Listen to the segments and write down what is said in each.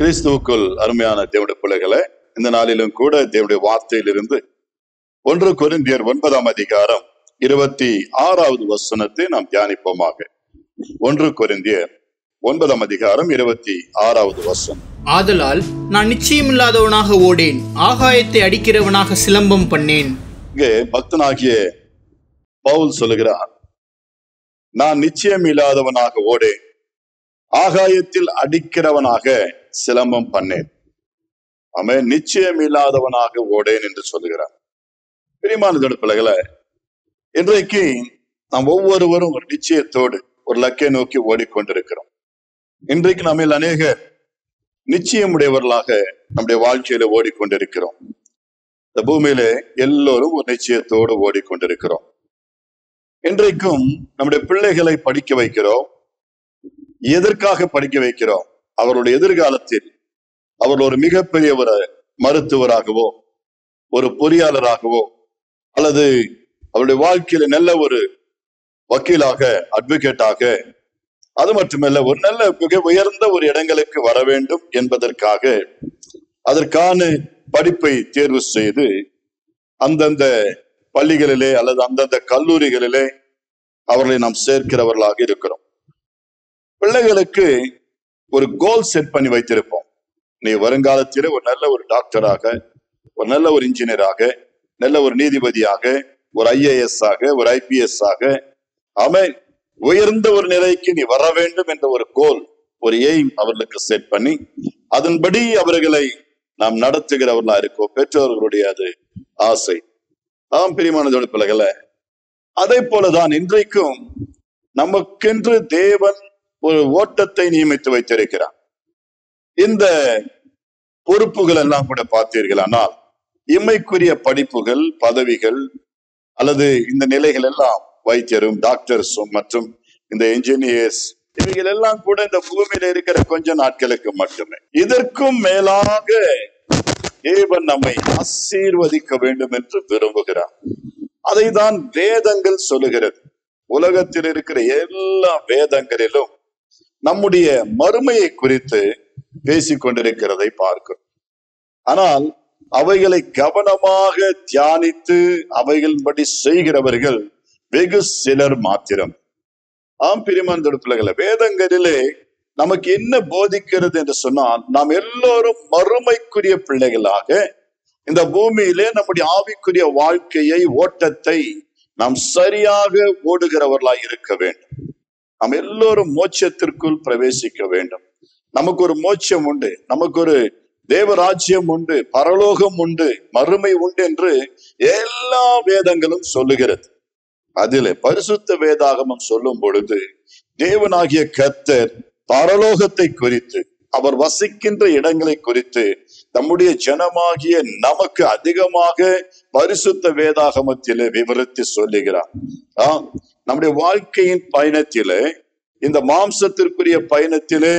கிறிஸ்துவுக்குள் அருமையான தேவனுடைய பிள்ளைகளை, இந்த நாளிலும் கூட தேவனுடைய வார்த்தையிலிருந்து 1 கொரிந்தியர் 9ஆம் அதிகாரம் 26வது வசனத்தை நாம் தியானிப்போமாக. 1 கொரிந்தியர் 9ஆம் அதிகாரம் 26வது வசனம். ஆதலால் நான் நிச்சயமில்லாதவனாக ஓடேன், ஆகாயத்தை அடிக்கிறவனாக சிலம்பம் பண்ணேன். இங்கே பக்தனாகிய பவுல் சொல்லுகிறார், நான் நிச்சயம் இல்லாதவனாக ஓடேன், ஆகாயத்தில் அடிக்கிறவனாக சிலம்பம் பண்ணேன். அவன் நிச்சயம் இல்லாதவனாக ஓடேன் என்று சொல்லுகிறார். பிரியமான பிள்ளைகளை, இன்றைக்கு நாம் ஒவ்வொருவரும் ஒரு நிச்சயத்தோடு ஒரு லக்கை நோக்கி ஓடிக்கொண்டிருக்கிறோம். இன்றைக்கு நம்ம அநேகர் நிச்சயமுடையவர்களாக நம்முடைய வாழ்க்கையில ஓடிக்கொண்டிருக்கிறோம். இந்த பூமியில எல்லோரும் ஒரு நிச்சயத்தோடு ஓடிக்கொண்டிருக்கிறோம். இன்றைக்கும் நம்முடைய பிள்ளைகளை படிக்க வைக்கிறோம். எதற்காக படிக்க வைக்கிறோம்? அவருடைய எதிர்காலத்தில் அவர் ஒரு மிகப்பெரிய ஒரு மருத்துவராகவோ, ஒரு பொறியாளராகவோ, அல்லது அவருடைய வாழ்க்கையில நல்ல ஒரு வக்கீலாக, அட்வொகேட்டாக, அது மட்டுமல்ல ஒரு நல்ல மிக உயர்ந்த ஒரு இடங்களுக்கு வர வேண்டும் என்பதற்காக அதற்கான படிப்பை தேர்வு செய்து அந்தந்த பள்ளிகளிலே அல்லது அந்தந்த கல்லூரிகளிலே அவர்களை நாம் சேர்க்கிறவர்களாக இருக்கிறோம். பிள்ளைகளுக்கு ஒரு கோல் செட் பண்ணி வைத்திருப்போம். நீ வருங்காலத்தில் ஒரு நல்ல ஒரு டாக்டராக, ஒரு நல்ல ஒரு இன்ஜினியராக, நல்ல ஒரு நீதிபதியாக, ஒரு IAS ஆக, ஒரு IPS ஆக, அவன் உயர்ந்த ஒரு நிலைக்கு நீ வர வேண்டும் என்ற ஒரு கோல், ஒரு எய்ம் அவர்களுக்கு செட் பண்ணி அதன்படி அவர்களை நாம் நடத்துகிறவர்களா இருக்கோம். பெற்றோர்களுடைய அது ஆசை. பிரியமான பிள்ளைகளை, அதே போலதான் இன்றைக்கும் நமக்கென்று தேவன் ஒரு ஓட்டத்தை நியமித்து வைத்திருக்கிறார். இந்த பொறுப்புகள் எல்லாம் கூட பார்த்தீர்கள், ஆனால் இம்மைக்குரிய படிப்புகள், பதவிகள் அல்லது இந்த நிலைகள் எல்லாம் வைத்தியரும், டாக்டர்ஸும் மற்றும் இந்த என்ஜினியர்ஸ், இவைகள் எல்லாம் கூட இந்த பூமியில இருக்கிற கொஞ்ச நாட்களுக்கு மட்டுமே. இதற்கும் மேலாக தேவன் நம்மை ஆசீர்வதிக்க வேண்டும் என்று விரும்புகிறார். அதை தான் வேதங்கள் சொல்லுகிறது. உலகத்தில் இருக்கிற எல்லா வேதங்களிலும் நம்முடைய மறுமையை குறித்து பேசிக் கொண்டிருக்கிறதை பார்க்கிறோம். ஆனால் அவைகளை கவனமாக தியானித்து அவைகளின்படி செய்கிறவர்கள் வெகு சிலர் மாத்திரம். பிரியமான பிள்ளைகளை, வேதங்களிலே நமக்கு என்ன போதிக்கிறது என்று சொன்னால், நாம் எல்லோரும் மறுமைக்குரிய பிள்ளைகளாக இந்த பூமியிலே நம்முடைய ஆவிக்குரிய வாழ்க்கையை, ஓட்டத்தை நாம் சரியாக ஓடுகிறவர்களாய் இருக்க வேண்டும். நாம் எல்லோரும் மோட்சத்திற்குள் பிரவேசிக்க வேண்டும். நமக்கு ஒரு மோட்சம் உண்டு, நமக்கு ஒரு தேவராஜ்யம் உண்டு, பரலோகம் உண்டு, மறுமை உண்டு என்று எல்லா வேதங்களும் சொல்லுகிறது. அதிலே பரிசுத்த வேதாகமம் சொல்லும் பொழுது தேவனாகிய கர்த்தர் பரலோகத்தை குறித்து, அவர் வசிக்கின்ற இடங்களை குறித்து நம்முடைய ஜனமாகிய நமக்கு அதிகமாக பரிசுத்த வேதாகமத்திலே விவரித்து சொல்லுகிறார். நம்முடைய வாழ்க்கையின் பயணத்திலே, இந்த மாம்சத்திற்குரிய பயணத்திலே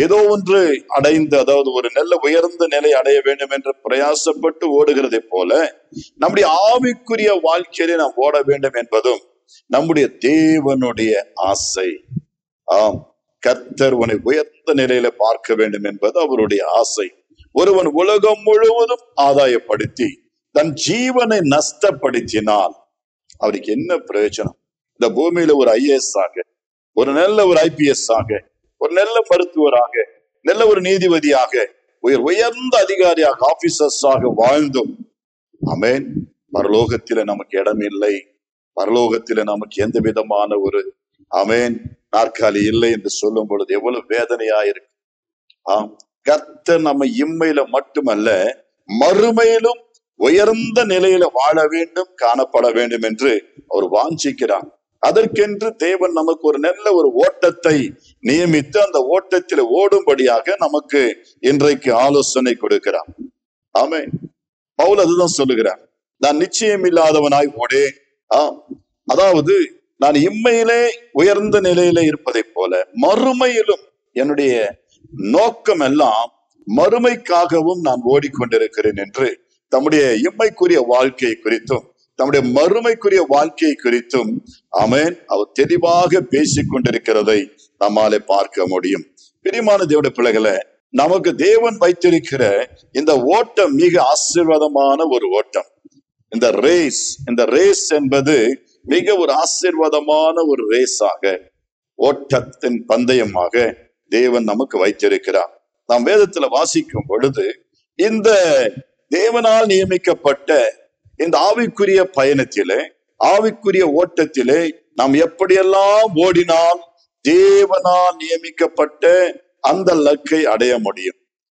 ஏதோ ஒன்று அடைந்து, அதாவது ஒரு நல்ல உயர்ந்த நிலை அடைய வேண்டும் என்று பிரயாசப்பட்டு ஓடுகிறதை போல நம்முடைய ஆவிக்குரிய வாழ்க்கையிலே நாம் ஓட வேண்டும் என்பதும் நம்முடைய தேவனுடைய ஆசை. கர்த்தர் உன்னை உயர்ந்த நிலையில பார்க்க வேண்டும் என்பது அவருடைய ஆசை. ஒருவன் உலகம் முழுவதும் ஆதாயப்படுத்தி தன் ஜீவனை நஷ்டப்படுத்தினால் அவருக்கு என்ன பிரயோஜனம்? இந்த பூமியில ஒரு IAS ஆக, ஒரு நல்ல ஒரு IPS ஆக, ஒரு நல்ல மருத்துவராக, நல்ல ஒரு நீதிபதியாக, உயர்ந்த அதிகாரியாக, ஆபீசர்ஸாக வாழ்ந்தும் ஆமென், பரலோகத்தில நமக்கு இடம் இல்லை, பரலோகத்தில நமக்கு எந்த விதமான ஒரு ஆமென் நாற்காலி இல்லை என்று சொல்லும் பொழுது எவ்வளவு வேதனையா இருக்கு. கர்த்தர் நம்ம இம்மையில மட்டுமல்ல மறுமையிலும் உயர்ந்த நிலையில வாழ வேண்டும், காணப்பட வேண்டும் என்று அவர் வாஞ்சிக்கிறார். அதற்கென்று தேவன் நமக்கு ஒரு நல்ல ஒரு ஓட்டத்தை நியமித்து அந்த ஓட்டத்தில் ஓடும்படியாக நமக்கு இன்றைக்கு ஆலோசனை கொடுக்கிறார். ஆமென். பவுல் அதுதான் சொல்லுகிறார், நான் நிச்சயம் இல்லாதவனாய் ஓடேன். அதாவது நான் இம்மையிலே உயர்ந்த நிலையில இருப்பதை போல மறுமையிலும் என்னுடைய நோக்கம் எல்லாம் மறுமைக்காகவும் நான் ஓடிக்கொண்டிருக்கிறேன் என்று தம்முடைய இம்மைக்குரிய வாழ்க்கை குறித்தும் தம்முடைய மறுமைக்குரிய வாழ்க்கை குறித்தும் ஆமென் அவர் தெளிவாக பேசிக் கொண்டிருக்கிறதை நம்மாலே பார்க்க முடியும். பிரியமான தேவனுடைய பிள்ளைகளை, நமக்கு தேவன் வைத்திருக்கிற இந்த ஓட்டம் மிக ஆசீர்வாதமான ஒரு ஓட்டம். இந்த ரேஸ் என்பது மிக ஒரு ஆசீர்வாதமான ஒரு ரேஸாக, ஓட்டத்தின் பந்தயமாக தேவன் நமக்கு வைத்திருக்கிறார். நாம் வேதத்துல வாசிக்கும் பொழுது இந்த தேவனால் நியமிக்கப்பட்ட இந்த ஆவிக்குரிய பயணத்திலே, ஆவிக்குரிய ஓட்டத்திலே நாம் எப்படியெல்லாம் ஓடினால் தேவனால் நியமிக்கப்பட்ட அந்த லக்கை அடைய முடியும்,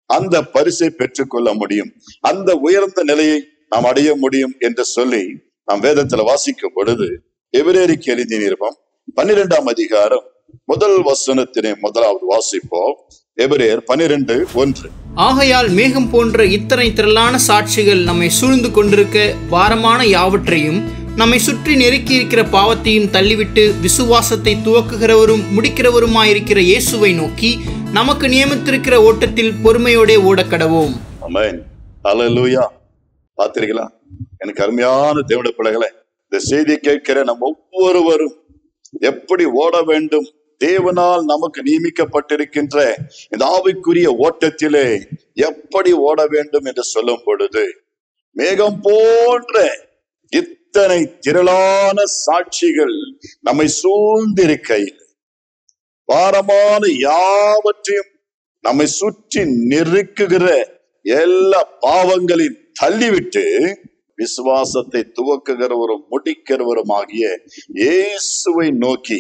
அந்த பரிசை பெற்றுக்கொள்ள முடியும், அந்த உயர்ந்த நிலையை நாம் அடைய முடியும் என்று சொல்லி நாம் வேதத்துல வாசிக்கும் பொழுது எபிரேயருக்கு எழுதிய நிருபம் 12ஆம் அதிகாரம் முதல் வசனத்தினை முதலாவது வாசிப்போம். எபிரேயர் 12:1. ஆகையால் மேகம் போன்ற இத்தனை திரளான சாட்சிகள் நம்மை சூழ்ந்து கொண்டிருக்க பாரமான யாவற்றையும் நம்மை சுற்றி நெருக்கி இருக்கிற பாவத்தையும் தள்ளிவிட்டு விசுவாசத்தை துவக்குகிறவரும் முடிக்கிறவருமாயிருக்கிற இயேசுவை நோக்கி நமக்கு நியமித்திருக்கிற ஓட்டத்தில் பொறுமையோட ஓடக்கடவோம். ஆமென். ஹல்லேலூயா. பார்த்தீர்களா? எனக்கு அருமையான தேவனுடைய பிள்ளைகளே, இந்த செய்தி கேட்கிற நம்ம ஒவ்வொருவரும் எப்படி ஓட வேண்டும், தேவனால் நமக்கு நியமிக்கப்பட்டிருக்கின்ற இந்த ஆவிக்குரிய ஓட்டத்திலே எப்படி ஓட வேண்டும் என்று சொல்லும் பொழுது, மேகம் போன்ற இத்தனை திரளான சாட்சிகள் நம்மை சூழ்ந்திருக்கையில் பாரமான யாவற்றையும் நம்மை சுற்றி நெருக்குகிற எல்லா பாவங்களையும் தள்ளிவிட்டு விசுவாசத்தை துவக்குகிறவரும் முடிக்கிறவரும் ஆகிய இயேசுவை நோக்கி,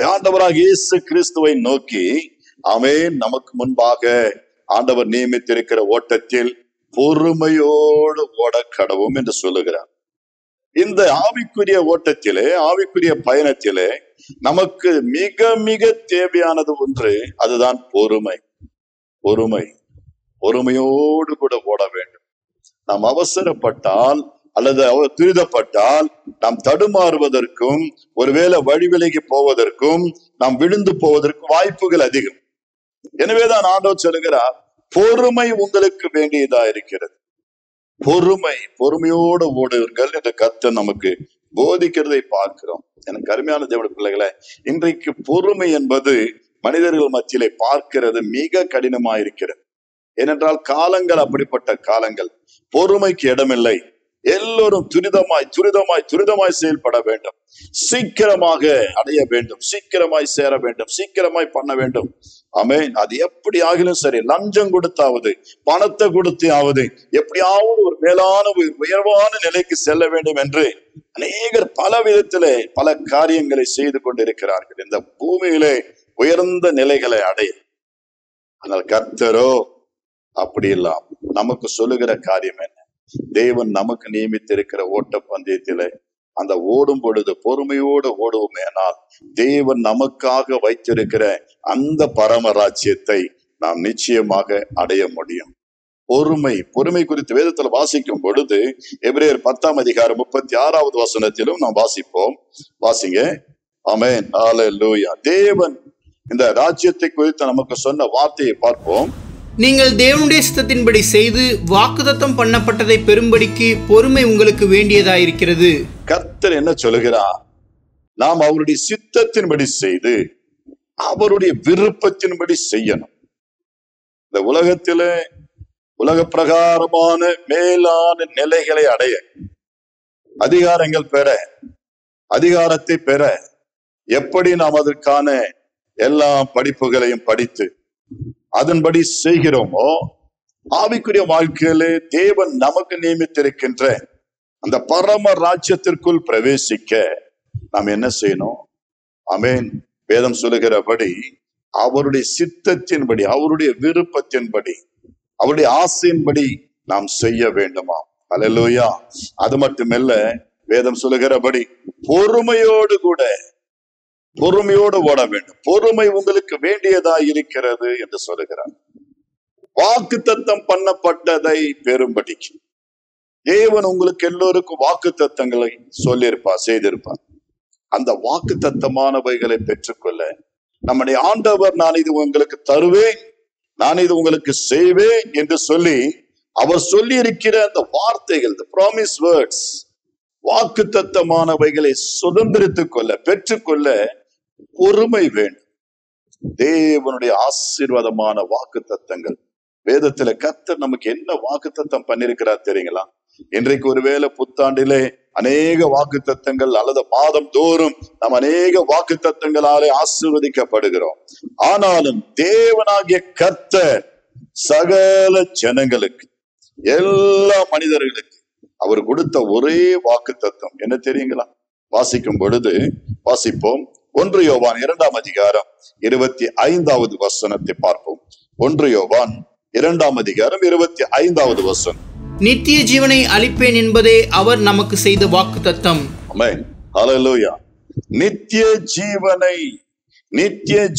ஆண்டவராக இயேசு கிறிஸ்துவை நோக்கி, ஆமென், நமக்கு முன்பாக ஆண்டவர் நியமித்திருக்கிற ஓட்டத்தில் பொறுமையோடு ஓட கடவும் என்று சொல்லுகிறார். இந்த ஆவிக்குரிய ஓட்டத்திலே, ஆவிக்குரிய பயணத்திலே நமக்கு மிக மிக தேவையானது ஒன்று, அதுதான் பொறுமை. பொறுமையோடு கூட ஓட வேண்டும். நாம் அவசரப்பட்டால் அல்லது துரிதப்பட்டால் நாம் தடுமாறுவதற்கும், ஒருவேளை வழி விலகி போவதற்கும், நாம் விழுந்து போவதற்கும் வாய்ப்புகள் அதிகம். எனவேதான் ஆண்டவர் சொல்லுகிறார், பொறுமை உங்களுக்கு வேண்டியதா இருக்கிறது. பொறுமையோடு ஓடுவீர்கள் என்று கர்த்தர் நமக்கு போதிக்கிறதை பார்க்கிறோம். எனக்கு அருமையான தேவனுடைய பிள்ளைகளை, இன்றைக்கு பொறுமை என்பது மனிதர்கள் மத்தியிலே பார்க்கிறது மிக கடினமாயிருக்கிறது. ஏனென்றால் காலங்கள் அப்படிப்பட்ட காலங்கள். பொறுமைக்கு இடமில்லை. எல்லோரும் துரிதமாய் செயல்பட வேண்டும், சீக்கிரமாக அடைய வேண்டும், சீக்கிரமாய் சேர வேண்டும், சீக்கிரமாய் பண்ண வேண்டும். ஆமென். அது எப்படி ஆகிலும் சரி, லஞ்சம் கொடுத்தாவது, பணத்தை கொடுத்தாவது, எப்படியாவது ஒரு மேலான உயர்வான நிலைக்கு செல்ல வேண்டும் என்று அநேகர் பல விதத்திலே பல காரியங்களை செய்து கொண்டிருக்கிறார்கள், இந்த பூமியிலே உயர்ந்த நிலைகளை அடைய. ஆனால் கர்த்தரோ அப்படி இல்லாம் நமக்கு சொல்லுகிற காரியம் என்ன? தேவன் நமக்கு நியமித்திருக்கிற ஓட்ட பந்தயத்திலே அந்த ஓடும் பொழுது பொறுமையோடு ஓடுவோமேனால் தேவன் நமக்காக வைத்திருக்கிற அந்த பரமராஜ்யத்தை நாம் நிச்சயமாக அடைய முடியும். பொறுமை குறித்து வேதத்துல வாசிக்கும் பொழுது எபிரேயர் 10ஆம் அதிகாரம் 36வது வசனத்திலும் நாம் வாசிப்போம். வாசிங்க. ஆமென். ஹல்லேலூயா. தேவன் இந்த ராஜ்யத்தை குறித்து நமக்கு சொன்ன வார்த்தையை பார்ப்போம். நீங்கள் தேவனுடைய சித்தத்தின்படி செய்து வாக்குத்தத்தம் பண்ணப்பட்டதை பெறும்படிக்கு பொறுமை உங்களுக்கு வேண்டியதாயிருக்கிறது. கர்த்தர் என்ன சொல்லுகிறார்? நாம் அவருடைய சித்தத்தின்படி செய்து அவருடைய விருப்பத்தின்படி செய்யணும். இந்த உலகத்திலே உலக பிரகாரமான மேலான நிலைகளை அடைய, அதிகாரங்கள் பெற, அதிகாரத்தை பெற எப்படி நாம் அதற்கான எல்லா படிப்புகளையும் படித்து அதன்படி செய்கிறோமோ, ஆவிக்குரிய வாழ்க்கையிலே தேவன் நமக்கு நியமித்திருக்கின்ற அந்த பரம ராஜ்யத்திற்குள் பிரவேசிக்க நாம் என்ன செய்யணும்? ஆமென். வேதம் சொல்லுகிறபடி அவருடைய சித்தத்தின்படி, அவருடைய விருப்பத்தின்படி, அவருடைய ஆசையின்படி நாம் செய்ய வேண்டுமா? ஹல்லேலூயா. அது மட்டுமல்ல, வேதம் சொல்லுகிறபடி பொறுமையோடு ஓட வேண்டும். பொறுமை உங்களுக்கு வேண்டியதா இருக்கிறது என்று சொல்லுகிறார். வாக்குத்தத்தம் பண்ணப்பட்டதை பெறும்படிக்கு தேவன் உங்களுக்கு எல்லோருக்கும் வாக்குத்தத்தங்களை சொல்லியிருப்பார், செய்திருப்பார். அந்த வாக்குத்தத்தமானவைகளை பெற்றுக்கொள்ள நம்முடைய ஆண்டவர், நான் இது உங்களுக்கு தருவேன், நான் இது உங்களுக்கு செய்வேன் என்று சொல்லி அவர் சொல்லி இருக்கிற அந்த வார்த்தைகள், the promise words, வாக்குத்தத்தமானவைகளை சுதந்திரித்துக் கொள்ள, பெற்றுக்கொள்ள பொறுமை வேண்டும். தேவனுடைய ஆசீர்வாதமான வாக்குத்தத்தங்கள். வேதத்துல கர்த்தர் நமக்கு என்ன வாக்குத்தத்தம் பண்ணிருக்கிறார் தெரியுங்களா? இன்றைக்கு ஒருவேளை புத்தாண்டிலே அநேக வாக்குத்தத்தங்கள் அல்லது மாதம் தோறும் நாம் அநேக வாக்குத்தத்தங்களாலே ஆசீர்வதிக்கப்படுகிறோம். ஆனாலும் தேவனாகிய கர்த்தர் சகல ஜனங்களுக்கு, எல்லா மனிதர்களுக்கு அவர் கொடுத்த ஒரே வாக்குத்தத்தம் என்ன தெரியுங்களா? வாசிக்கும் பொழுது வாசிப்போம். 1 யோவான் 2ஆம் அதிகாரம் 25வது வசனத்தை பார்ப்போம். 1 யோவான் 2ஆம் அதிகாரம் 25வது வசனம். நித்திய ஜீவனை அளிப்பேன் என்பதே அவர் நமக்கு செய்த வாக்குத்தத்தம். ஆமென். ஹல்லேலூயா. நித்திய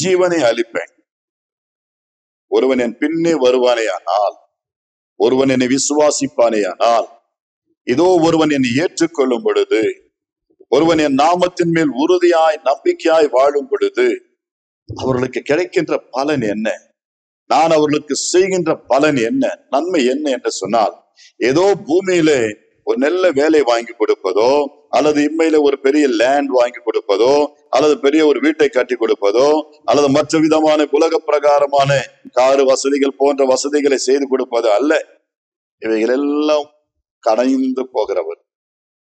ஜீவனை அளிப்பேன். ஒருவன் என் பின்னே வருவானேயானால், ஒருவன் என்னை விசுவாசிப்பானேயானால், இதோ ஒருவன் என்னை ஏற்றுக்கொள்ளும் பொழுது, ஒருவன் என் நாமத்தின் மேல் உறுதியாய் நம்பிக்கையாய் வாழும் பொழுது அவர்களுக்கு கிடைக்கின்ற பலன் என்ன? நான் அவர்களுக்கு செய்கின்ற பலன் என்ன, நன்மை என்ன என்று சொன்னால், ஏதோ பூமியிலே ஒரு நல்ல வேலை வாங்கி கொடுப்பதோ, அல்லது இம்மையில ஒரு பெரிய லேண்ட் வாங்கி கொடுப்பதோ, அல்லது பெரிய ஒரு வீட்டை கட்டி கொடுப்பதோ, அல்லது மற்ற விதமான உலக பிரகாரமான காரு வசதிகள் போன்ற வசதிகளை செய்து கொடுப்பதோ அல்ல. இவைகள் எல்லாம் கடைந்து போகிறவர்,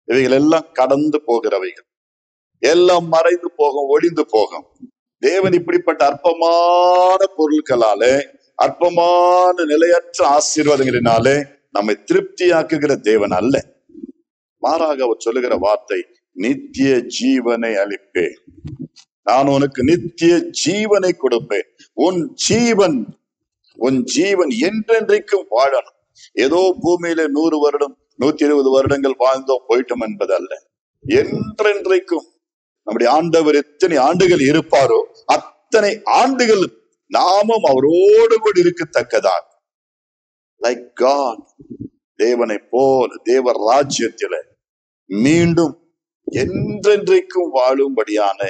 இவைகள் எல்லாம் கடந்து போகிறவைகள், எல்லாம் மறைந்து போகும், ஒளிந்து போகும். தேவன் இப்படிப்பட்ட அற்பமான பொருட்களாலே, அற்பமான நிலையற்ற ஆசீர்வாதங்களினாலே நம்மை திருப்தியாக்குகிற தேவன் அல்ல. மாறாக அவர் சொல்லுகிற வார்த்தை, நித்திய ஜீவனை அளிப்பேன். நான் உனக்கு நித்திய ஜீவனை கொடுப்பேன். உன் ஜீவன் என்றென்றைக்கும் வாழணும். ஏதோ பூமியில 100 வருடம் 120 வருடங்கள் வாழ்ந்தோம் போயிட்டோம் என்பது அல்ல. என்றென்றைக்கும் நம்முடைய ஆண்டவர் எத்தனை ஆண்டுகள் இருப்பாரோ அத்தனை ஆண்டுகள் நாமும் அவரோடு கூட இருக்கத்தக்கதாக, லைக் காட், தேவனை போல தேவ ராஜ்யத்தில மீண்டும் என்றென்றைக்கும் வாழும்படியான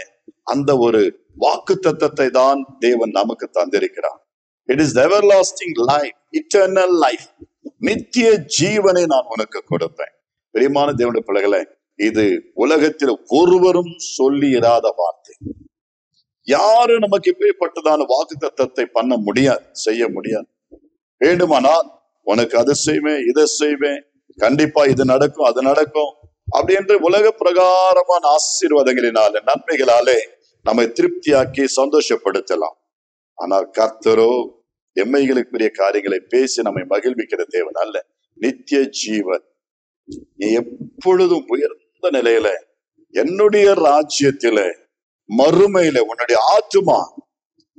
அந்த ஒரு வாக்குத்தத்தத்தை தான் தேவன் நமக்கு தந்திருக்கிறார். It is everlasting life, eternal life. நித்திய ஜீவனை நான் உனக்கு கொடுப்பேன். பிரியமான தேவனுடைய பிள்ளைகளே, இது உலகத்தில் ஒருவரும் சொல்லி இராத வார்த்தை. யாரும் நமக்கு இப்படிப்பட்டதான வாக்குத்தத்தத்தை பண்ண முடியாது, செய்ய முடியாது. வேண்டுமானால் உனக்கு அதை செய்வேன், இதை செய்வேன், கண்டிப்பா இது நடக்கும், அது நடக்கும் அப்படி என்று உலக பிரகாரமான ஆசீர்வாதங்களினாலே, நன்மைகளாலே நம்மை திருப்தியாக்கி சந்தோஷப்படுத்தலாம். ஆனால் கர்த்தரோ எம்மைகளுக்குரிய காரியங்களை பேசி நம்மை மகிழ்விக்கிற தேவன் அல்ல. நித்திய ஜீவன், நீ எப்பொழுதும் உயர்ந்த நிலையில என்னுடைய ராஜ்யத்தில மறுமையில உன்னுடைய ஆத்துமா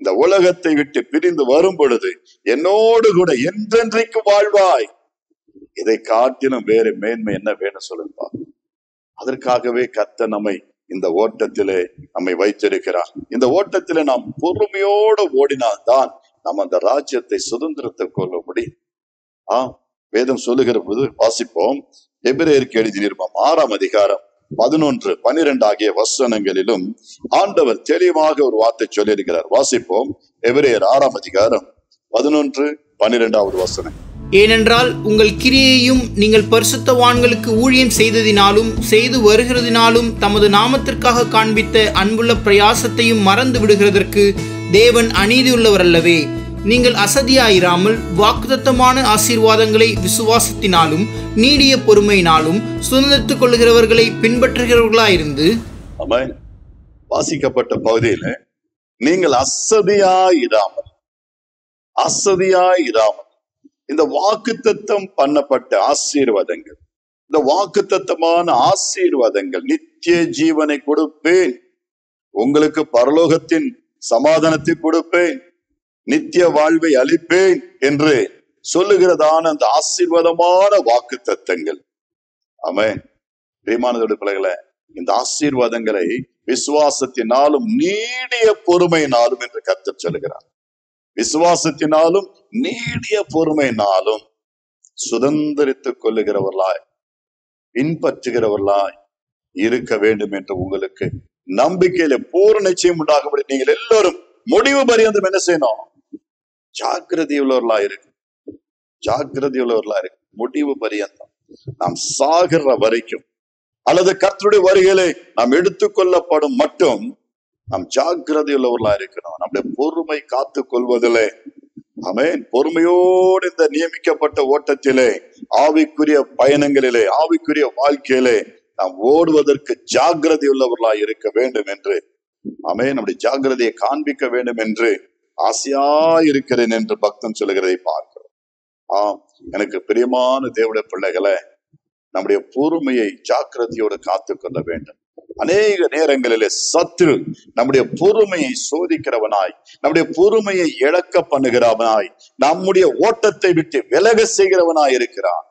இந்த உலகத்தை விட்டு பிரிந்து வரும் பொழுது என்னோடு கூட என்றென்றைக்கு வாழ்வாய். இதை காட்டிலும் வேறு மேன்மை என்ன வேணும் சொல்லுப்பா. அதற்காகவே கர்த்தர் நம்மை இந்த ஓட்டத்திலே நம்மை வைத்திருக்கிறார். இந்த ஓட்டத்திலே நாம் பொறுமையோடு ஓடினால்தான் நாம் அந்த ராஜ்யத்தை சுதந்திரத்தை கொள்ள முடியும். வேதம் சொல்லுகிற போது வாசிப்போம். எபிரேயருக்கு எழுதிய நிருபம் 6ஆம் அதிகாரம் 11, 12 ஆகிய வசனங்களிலும் ஆண்டவர் தெளிவாக ஒரு வார்த்தை சொல்லியிருக்கிறார். வாசிப்போம். எபிரேயர் 6ஆம் அதிகாரம் 11, 12வது வசனம். ஏனென்றால் உங்கள் கிரியையும் நீங்கள் பரிசுத்தவான்களுக்கு ஊழியம் செய்ததினாலும் செய்து வருகிறதினாலும் தமது நாமத்திற்காக காண்பித்த அன்புள்ள பிரயாசத்தையும் மறந்து விடுகிறதற்கு தேவன் அநீதியுள்ளவர் அல்லவே. நீங்கள் அசதியாயிராமல் வாக்குத்தத்தமான ஆசீர்வாதங்களை விசுவாசத்தினாலும் நீடிய பொறுமையினாலும் சுதந்திரத்துக் கொள்ளுகிறவர்களை பின்பற்றுகிறவர்களாயிருந்து. வாசிக்கப்பட்ட பகுதியில நீங்கள் அசதியாயிராமல் இந்த வாக்குத்தத்தம் பண்ணப்பட்ட ஆசீர்வாதங்கள், இந்த வாக்குத்தத்தமான ஆசீர்வாதங்கள், நித்திய ஜீவனை கொடுப்பேன், உங்களுக்கு பரலோகத்தின் சமாதானத்தை கொடுப்பேன், நித்திய வாழ்வை அளிப்பேன் என்று சொல்லுகிறதான அந்த ஆசீர்வாதமான வாக்குத்தத்தங்கள். ஆமென். பிரியமானவருடைய பிள்ளைகளே, இந்த ஆசீர்வாதங்களை விசுவாசத்தினாலும் நீடிய பொறுமையினாலும் என்று கர்த்தர் சொல்லுகிறார். விசுவாசத்தினாலும் நீடிய பொறுமையினாலும் சுதந்திரித்துக் கொள்ளுகிறவர்களாய், பின்பற்றுகிறவர்களாய் இருக்க வேண்டும் என்று உங்களுக்கு நம்பிக்கையில பூர்ண நிச்சயம் உண்டாகும்படி நீங்கள் எல்லாரும் முடிவு பரியந்தம் என்ன செய்யணும்? ஜாக்கிரதை உள்ளவர்களா இருக்கு, முடிவு பரியந்தம். நாம் சாகிற வரைக்கும் அல்லது கர்த்தருடைய வருகையிலே நாம் எடுத்துக்கொள்ளப்படும் மட்டும் நாம் ஜாக்கிரதை உள்ளவர்களா இருக்கணும். நம்முடைய பொறுமை காத்து கொள்வதிலே, ஆமென், பொறுமையோடு இந்த நியமிக்கப்பட்ட ஓட்டத்திலே, ஆவிக்குரிய பயணங்களிலே, ஆவிக்குரிய வாழ்க்கையிலே நாம் ஓடுவதற்கு ஜாக்கிரதை உள்ளவர்களா இருக்க வேண்டும் என்று, ஆமென், நம்முடைய ஜாக்கிரதையை காண்பிக்க வேண்டும் என்று ஆசையா இருக்கிறேன் என்று பக்தன் சொல்லுகிறதை பார்க்கிறோம். எனக்கு பிரியமான தேவனுடைய பிள்ளைகளை, நம்முடைய பொறுமையை ஜாக்கிரதையோடு காத்து கொள்ள வேண்டும். அநேக நேரங்களிலே சத்துரு நம்முடைய பொறுமையை சோதிக்கிறவனாய், நம்முடைய பொறுமையை இழக்க பண்ணுகிறவனாய், நம்முடைய ஓட்டத்தை விட்டு விலக செய்கிறவனாய் இருக்கிறான்.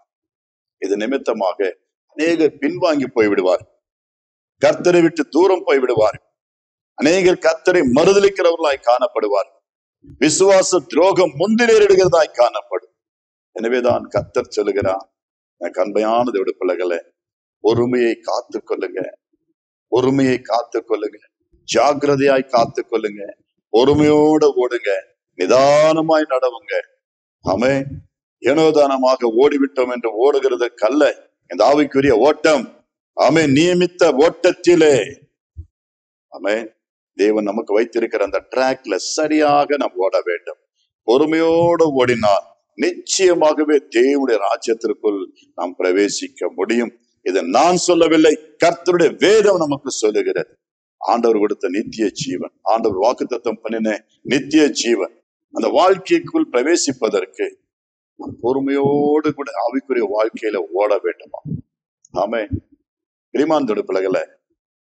இது நிமித்தமாக அநேகர் பின்வாங்கி போய்விடுவார், கர்த்தரை விட்டு தூரம் போய்விடுவார். அநேகர் கர்த்தரை மறுதலிக்கிறவர்களாய் காணப்படுவார். விசுவாச துரோகம் முந்தி நேரிடுகிறதாய் காணப்படும். எனவேதான் கர்த்தர் சொல்லுகிறார், அன்பையான தேவனுடைய பிள்ளைகளே, பொறுமையை காத்து கொள்ளுங்க, பொறுமையை காத்து கொள்ளுங்க, ஜாக்கிரதையாய் காத்து கொள்ளுங்க, பொறுமையோடு ஓடுங்க, நிதானமாய் நடவுங்க. ஆமென். ஏனோதானமாக ஓடிவிட்டோம் என்று ஓடுகிறதுக்கல்ல இந்த ஆவிக்குரிய ஓட்டம். ஆமென். நியமித்த ஓட்டத்திலே, ஆமென், தேவன் நமக்கு வைத்திருக்கிற அந்த டிராக்ல சரியாக நாம் ஓட வேண்டும். பொறுமையோடு ஓடினால் நிச்சயமாகவே தேவனுடைய ராஜ்யத்திற்குள் நாம் பிரவேசிக்க முடியும். இதை நான் சொல்லவில்லை, கர்த்தருடைய வேதம் நமக்கு சொல்லுகிறது. ஆண்டவர் கொடுத்த நித்திய ஜீவன், ஆண்டவர் வாக்குத்தத்தம் பண்ணின நித்திய ஜீவன், அந்த வாழ்க்கைக்குள் பிரவேசிப்பதற்கு நாம் பொறுமையோடு கூட ஆவிக்குரிய வாழ்க்கையில ஓட வேண்டுமா? ஆமென். பிரியமானவருடைய பிள்ளைகளை,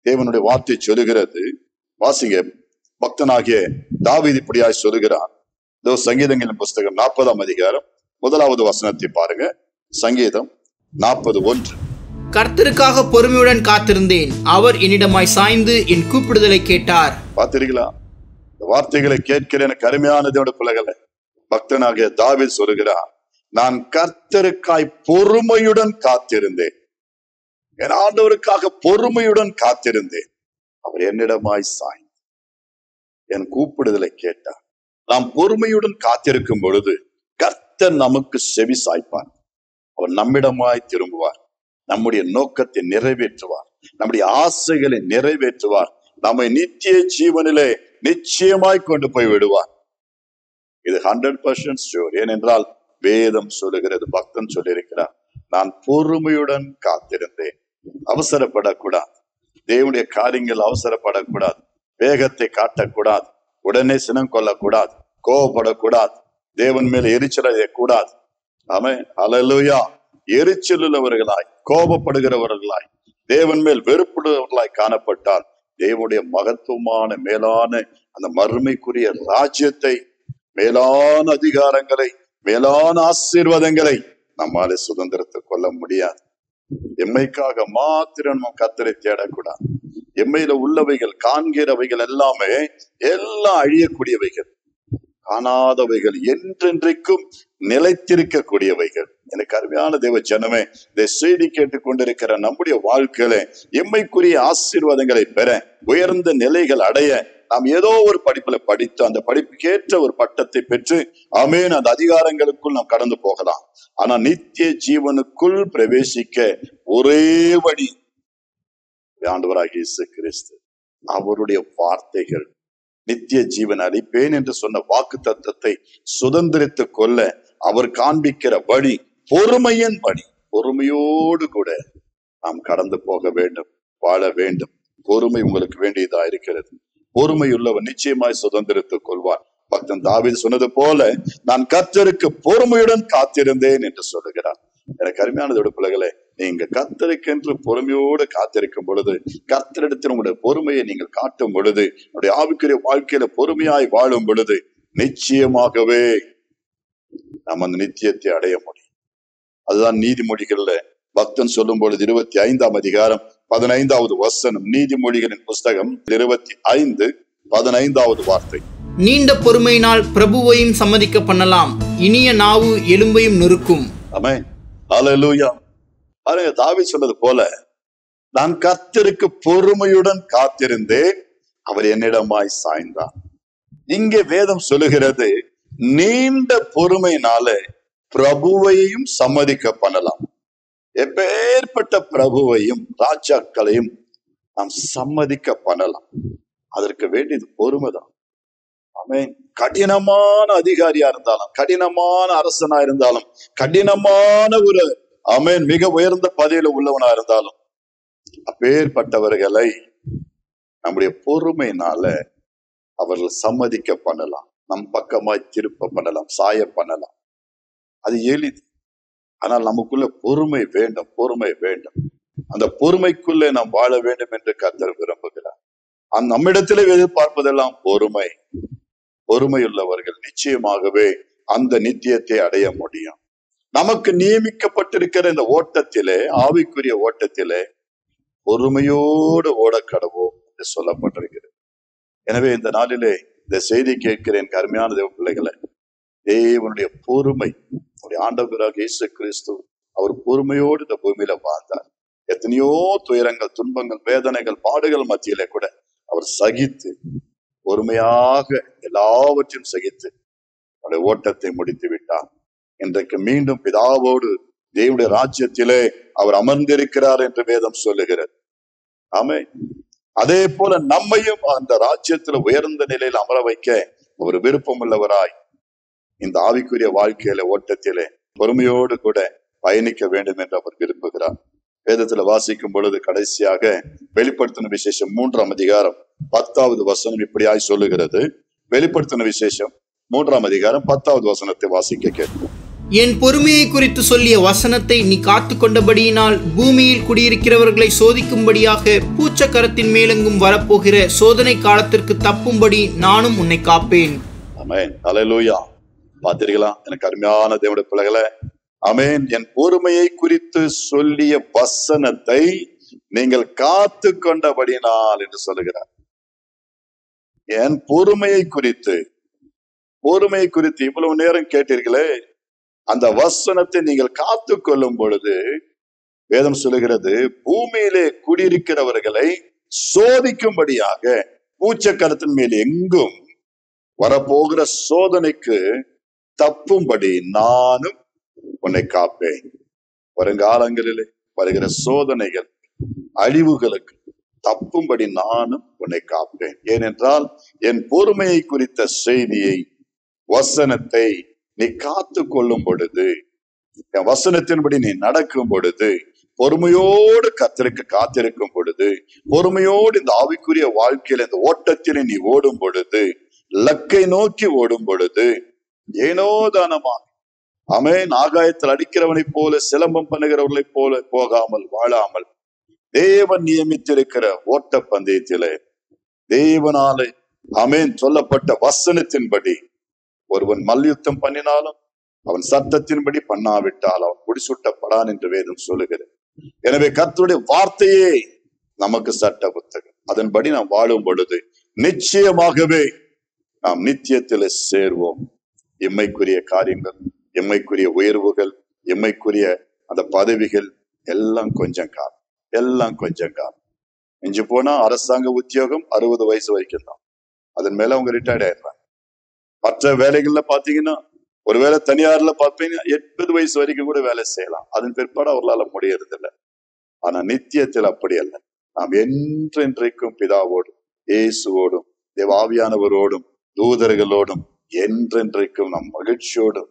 தேவனுடைய வார்த்தை சொல்லுகிறது. வாசிங்க. பக்தனாகிய தாவீது இப்படியாய் சொல்லுகிறான். சங்கீதங்களின் புஸ்தகம் 40ஆம் அதிகாரம் 1வது வசனத்தை பாருங்க. சங்கீதம் 40:1. கர்த்தருக்காக பொறுமையுடன் காத்திருந்தேன், அவர் என்னிடமாய் சாய்ந்து என் கூப்பிடுதலை கேட்டார். பார்த்தீர்களா? இந்த வார்த்தைகளை கேட்கிற எனக்கு அருமையான தேவனுடைய பிள்ளைகளை, பக்தனாகிய தாவீது சொல்லுகிறான், நான் கர்த்தருக்காய் பொறுமையுடன் காத்திருந்தேன், என் ஆண்டவருக்காக பொறுமையுடன் காத்திருந்தேன், அவர் என்னிடமாய் சாய்ந்து என் கூப்பிடுதலை கேட்டார். நாம் பொறுமையுடன் காத்திருக்கும் பொழுது கர்த்தர் நமக்கு செவி சாய்ப்பார். அவர் நம்மிடமாய் திரும்புவார், நம்முடைய நோக்கத்தை நிறைவேற்றுவார், நம்முடைய ஆசைகளை நிறைவேற்றுவார், நம்மை நித்திய ஜீவனிலே நிச்சயமாய் கொண்டு போய் விடுவார். இது 100% ஷூர். ஏனென்றால் வேதம் சொல்லுகிறது, பக்தன் சொல்லியிருக்கிறார், நான் பொறுமையுடன் காத்திருந்தேன். அவசரப்படக்கூடாது, தேவனுடைய காரியங்கள் அவசரப்படக்கூடாது, வேகத்தை காட்டக்கூடாது, உடனே சினம் கொள்ளக்கூடாது, கோபப்படக்கூடாது, தேவன் மேல எரிச்சல் அடையக்கூடாது. ஆமென். அல்லேலூயா. எரிச்சல் உள்ளவர்களாய், கோபப்படுகிறவர்களாய், தேவன் மேல் வெறுப்புள்ளவர்களாய் காணப்பட்டால் தேவனுடைய மகத்துவமான மேலான அந்த மறுமைக்குரிய ராஜ்யத்தை, மேலான அதிகாரங்களை, மேலான ஆசீர்வாதங்களை நம்மாலே சுதந்திரத்தை கொள்ள முடியாது. எம்மைக்காக மாத்திரம் நம்ம கர்த்தரை தேடக்கூடாது. எம்மையில உள்ளவைகள், காண்கிறவைகள் எல்லாமே எல்லாம் அழியக்கூடியவைகள், காணாதவைகள், என்றென்றைக்கும் நிலைத்திருக்கக்கூடியவைகள். எனக்கு அருமையான தேவ ஜனமே, இந்த செய்தி கேட்டுக் கொண்டிருக்கிற நம்முடைய வாழ்க்கையில எம்மைக்குரிய ஆசீர்வாதங்களை பெற, உயர்ந்த நிலைகள் அடைய, நாம் ஏதோ ஒரு படிப்புல படித்து அந்த படிப்புக்கேற்ற ஒரு பட்டத்தை பெற்று, ஆமென், அந்த அதிகாரங்களுக்குள் நாம் கடந்து போகலாம். ஆனா நித்திய ஜீவனுக்குள் பிரவேசிக்க ஒரே வழி ஆண்டவராகிய இயேசு கிறிஸ்து. அவருடைய வார்த்தைகள், நித்திய ஜீவன் அளிப்பேன் என்று சொன்ன வாக்கு தத்தத்தை சுதந்திரித்துக் கொள்ள அவர் காண்பிக்கிற வழி பொறுமையின் வழி. பொறுமையோடு கூட நாம் கடந்து போக வேண்டும், வாழ வேண்டும். பொறுமை உங்களுக்கு வேண்டியதா இருக்கிறது. பொறுமையுள்ளவன் நிச்சயமாய் சுதந்திரித்துக் கொள்வார். பக்தன் தாவீது சொன்னது போல, நான் கர்த்தருக்கு பொறுமையுடன் காத்திருந்தேன் என்று சொல்லுகிறார். எனக்கு அருமையானதோட பிள்ளைகளே, நீங்க கர்த்தருக்கென்று பொறுமையோடு காத்திருக்கும் பொழுது, கர்த்தரிடத்தில் உங்களுடைய பொறுமையை நீங்கள் காட்டும் பொழுது, உங்களுடைய ஆவிக்குரிய வாழ்க்கையில பொறுமையாய் வாழும் பொழுது, நிச்சயமாகவே நாம் அந்த நித்தியத்தை அடைய முடியும். அதுதான் நீதிமொழிகள்ல பக்தன் சொல்லும் பொழுது 25ஆம் அதிகாரம் 15வது வசனம், நீதிமொழிகளின் புஸ்தகம் 25:15வது வார்த்தை. நீண்ட பொறுமையினால் பிரபுவையும் சம்மதிக்க பண்ணலாம், இனிய நாவு எலும்பையும் நொறுக்கும். ஆமென். அல்லேலூயா. தாவீது சொன்னது போல, நான் கர்த்தருக்கு பொறுமையுடன் காத்திருந்தேன், அவர் என்னிடமாய் சாய்ந்தார். இங்கே வேதம் சொல்லுகிறது, நீண்ட பொறுமையினால பிரபுவையும் சம்மதிக்க பண்ணலாம். எப்பேற்பட்ட பிரபுவையும் ராஜாக்களையும் நாம் சம்மதிக்க பண்ணலாம். அதற்கு வேண்டியது பொறுமைதான். ஆமென். கடினமான அதிகாரியா இருந்தாலும், கடினமான அரசனா இருந்தாலும், கடினமான ஒரு ஆமென் மிக உயர்ந்த பதவியில உள்ளவனா இருந்தாலும், அப்பேற்பட்டவர்களை நம்முடைய பொறுமையினால அவர்கள் சம்மதிக்க பண்ணலாம், நம் பக்கமாய் திருப்ப பண்ணலாம், சாய பண்ணலாம். அது எளிது. ஆனால் நமக்குள்ள பொறுமை வேண்டும், பொறுமை வேண்டும். அந்த பொறுமைக்குள்ளே நாம் வாழ வேண்டும் என்று கர்த்தர் விரும்புகிறார். நம்மிடத்திலே எதிர்பார்ப்பதெல்லாம் பொறுமை. பொறுமையுள்ளவர்கள் நிச்சயமாகவே அந்த நித்தியத்தை அடைய முடியும். நமக்கு நியமிக்கப்பட்டிருக்கிற இந்த ஓட்டத்திலே, ஆவிக்குரிய ஓட்டத்திலே பொறுமையோடு ஓடக்கடவோம் என்று சொல்லப்பட்டிருக்கிறது. எனவே இந்த நாளிலே இந்த செய்தி கேட்கிறேன் அருமையான தேவ பிள்ளைகளை. தேவனுடைய பொறுமை, ஆண்டவராகிய இயேசு கிறிஸ்து அவர் பொறுமையோடு இந்த பூமியில வாழ்ந்தார். எத்தனையோ துயரங்கள், துன்பங்கள், வேதனைகள், பாடுகள் மத்தியிலே கூட அவர் சகித்து பொறுமையாக எல்லாவற்றையும் சகித்து அவருடைய ஓட்டத்தை முடித்து விட்டார். இன்றைக்கு மீண்டும் பிதாவோடு தேவனுடைய ராஜ்யத்திலே அவர் அமர்ந்திருக்கிறார் என்று வேதம் சொல்லுகிறது. ஆமென். அதே போல நம்மையும் அந்த ராஜ்யத்துல உயர்ந்த நிலையில் அமர வைக்க ஒரு விருப்பம் உள்ளவராய் இந்த ஆவிக்குரிய வாழ்க்கையில ஓட்டத்திலே பொறுமையோடு கூட பயணிக்க வேண்டும் என்று அவர் விரும்புகிறார். வேதத்துல வாசிக்கும் பொழுது கடைசியாக வெளிப்படுத்தின விசேஷம் 3ஆம் அதிகாரம் 10வது வசனம் இப்படியாய் சொல்லுகிறது. வெளிப்படுத்தின விசேஷம் 3ஆம் அதிகாரம் 10வது வசனத்தை வாசிக்க கேட்போம். என் பொறுமையை குறித்து சொல்லிய வசனத்தை நீ காத்து கொண்டபடியினால் பூமியில் குடியிருக்கிறவர்களை சோதிக்கும்படியாக பூச்சக்கரத்தின் மேலெங்கும் வரப்போகிற சோதனை காலத்திற்கு தப்பும்படி நானும் உன்னை காப்பேன். ஆமென். அல்லேலூயா. பார்த்தீர்களா எனக்கு அருமையான தேவனுடைய பிள்ளைகளே? ஆமென். என் பொறுமையை குறித்து சொல்லிய வசனத்தை நீங்கள் காத்து கொண்டபடினால் என்று சொல்லுகிறார். என் பொறுமையை குறித்து இவ்வளவு நேரம் கேட்டீர்களே, அந்த வசனத்தை நீங்கள் காத்து கொள்ளும் பொழுது வேதம் சொல்லுகிறது, பூமியிலே குடியிருக்கிறவர்களை சோதிக்கும்படியாக பூச்சக்கரத்தின் மேல் எங்கும் வரப்போகிற சோதனைக்கு தப்பும்படி நானும் உன்னை காப்பேன். வருங்காலங்களிலே வருகிற சோதனைகள், அழிவுகளுக்கு தப்பும்படி நானும் உன்னை காப்பேன். ஏனென்றால் என் பொறுமையை குறித்த செய்தியை, வசனத்தை நீ காத்து கொள்ளும் பொழுது, என் வசனத்தின்படி நீ நடக்கும் பொழுது, பொறுமையோடு கர்த்தருக்கு காத்திருக்கும் பொழுது, பொறுமையோடு இந்த ஆவிக்குரிய வாழ்க்கையில இந்த ஓட்டத்திலே நீ ஓடும் பொழுது, லக்கை நோக்கி ஓடும் பொழுது, ஏனோ தானமாக ஆமென் ஆகாயத்தில் அடிக்கிறவனை போல, சிலம்பம் பண்ணுகிறவர்களை போல போகாமல் வாழாமல், தேவன் நியமித்திருக்கிற ஓட்ட பந்தயத்திலே தேவனாலே ஆமென் சொல்லப்பட்ட வசனத்தின்படி ஒருவன் மல்யுத்தம் பண்ணினாலும் அவன் சத்தத்தின்படி பண்ணாவிட்டால் அவன் முடிசூட்டப்படான் என்று வேதம் சொல்லுகிறது. எனவே கர்த்தருடைய வார்த்தையே நமக்கு சட்ட புத்தகம். அதன்படி நாம் வாழும் பொழுது நிச்சயமாகவே நாம் நித்தியத்திலே சேர்வோம். எம்மைக்குரிய காரியங்கள், எம்மைக்குரிய உயர்வுகள், எம்மைக்குரிய அந்த பதவிகள் எல்லாம் கொஞ்சம் காலம். மிஞ்சி போனா அரசாங்க உத்தியோகம் 60 வயசு வரைக்கும் தான். அதன் மேல அவங்க ரிட்டையர்ட் ஆயிடுறாங்க. மற்ற வேலைகள்ல பாத்தீங்கன்னா, ஒருவேளை தனியார்ல பாத்தீங்கன்னா 80 வயசு வரைக்கும் கூட வேலை செய்யலாம். அதன் பிற்பாடு அவர்களால முடியறதில்லை. ஆனா நித்தியத்தில் அப்படி அல்ல. நாம் என்றென்றைக்கும் பிதாவோடும், இயேசுவோடும், தேவாவியானவரோடும், தூதர்களோடும் என்றென்றைக்கும் நம் மகிழ்ச்சியோடும்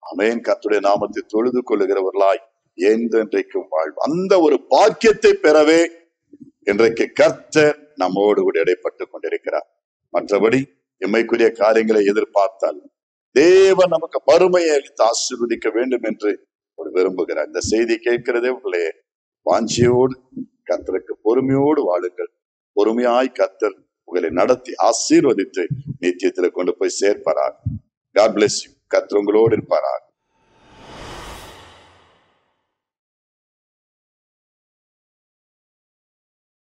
ஆமென் கர்த்தருடைய நாமத்தை தொழுது கொள்ளுகிறவர்களாய் என்றென்றைக்கும் வாழ்வு. அந்த ஒரு பாக்கியத்தை பெறவே இன்றைக்கு கர்த்தர் நம்மோடு கூட இடைப்பட்டு கொண்டிருக்கிறார். மற்றபடி எம்மைக்குரிய காரியங்களை எதிர்பார்த்தால் தேவன் நமக்கு வறுமையை அளித்து ஆசீர்வதிக்க வேண்டும் என்று ஒரு விரும்புகிறார். இந்த செய்தி கேட்கிறதே உள்ளே வாஞ்சியோடு கர்த்தருக்கு பொறுமையோடு வாழுங்கள். பொறுமையாய் கர்த்தர் உங்களை நடத்தி ஆசீர்வதித்து நித்தியத்தில் கொண்டு போய் சேர்ப்பாராக. God bless you. கர்த்தர் உங்களோடு இருப்பாராக.